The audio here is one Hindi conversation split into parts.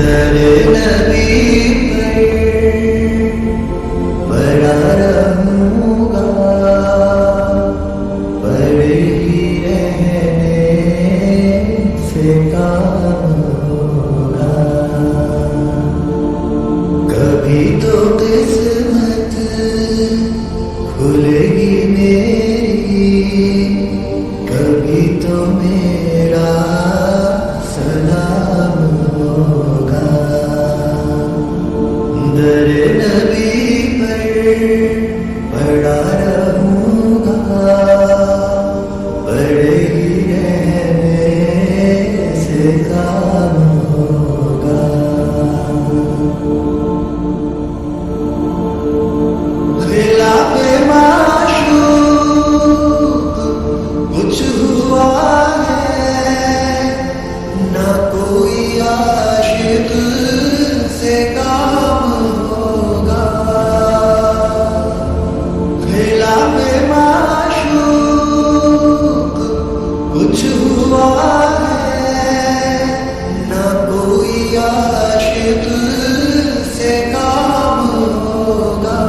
दर नबी पर पड़ा रहूंगा, पड़े ही रहने से काम होगा। कभी तो किस्मत खुलेगी मेरी, कभी तो मेरा सलाम होगा। दर नबी पर पड़ा रहूंगा, पड़े ही रहने से काम होगा। खिलाफे माशूक कुछ हुआ है, ना कोई आशिक से काम होगा। खिलाफे माशूक कुछ हुआ है, ना कोई आशिक से काम होगा।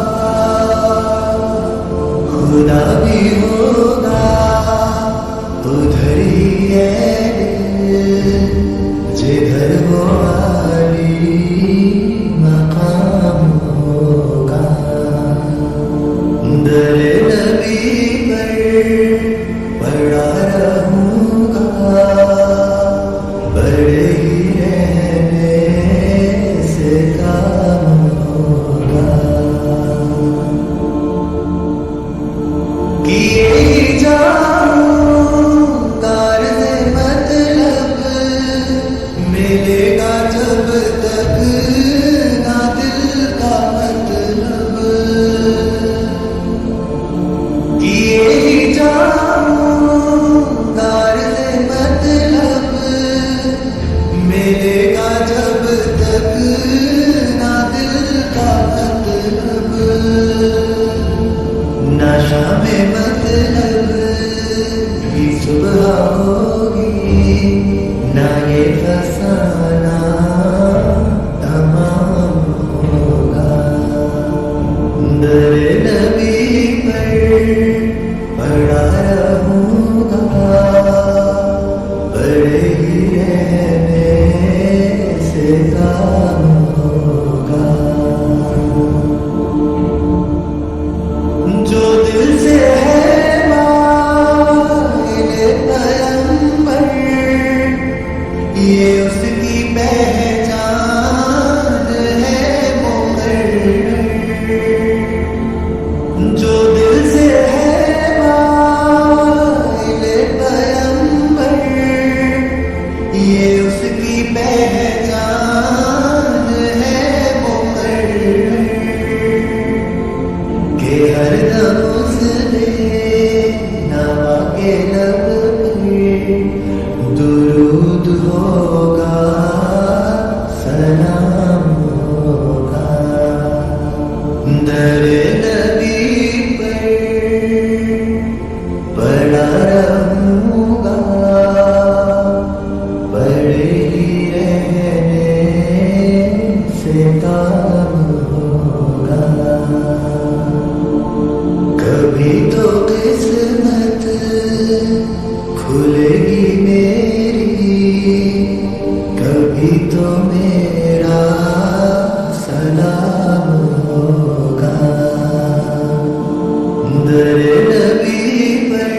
खुदा भी होगा उधर ही है जिधर वो आली मकाम होगा। दर नबी पर पड़ा रहूंगा, बड़े ही रहने से काम होगा। किए ही जाऊं कारज़े मतलब, मिलेगा जब तक ना दिल का मतलब। किए ही जाऊं कारज़े मतलब, मिलेगा जब तक ना दिल का मतलब। नशा में मतलब ही सुबह होगी, ना ये फसाना तमाम होगा। दर नबी पर पड़ा रहूंगा, बड़े ही रहने से काम होगा। जो दिल से है मांगे पैगंबर, ये उसकी पहचान है मुकर्रर। जो दिल से है मांगे पैगंबर, ये उसकी पहचान है मुकर्रर। के हर दम उसने नवा के लब पे दुरूद होगा, सलाम होगा। दर नबी पर पड़ा रहूंगा, बड़े ही रहने से काम होगा। कभी तो किस्मत खुलेगी मेरी, कभी तो मेरा सलाम होगा। दर नबी पर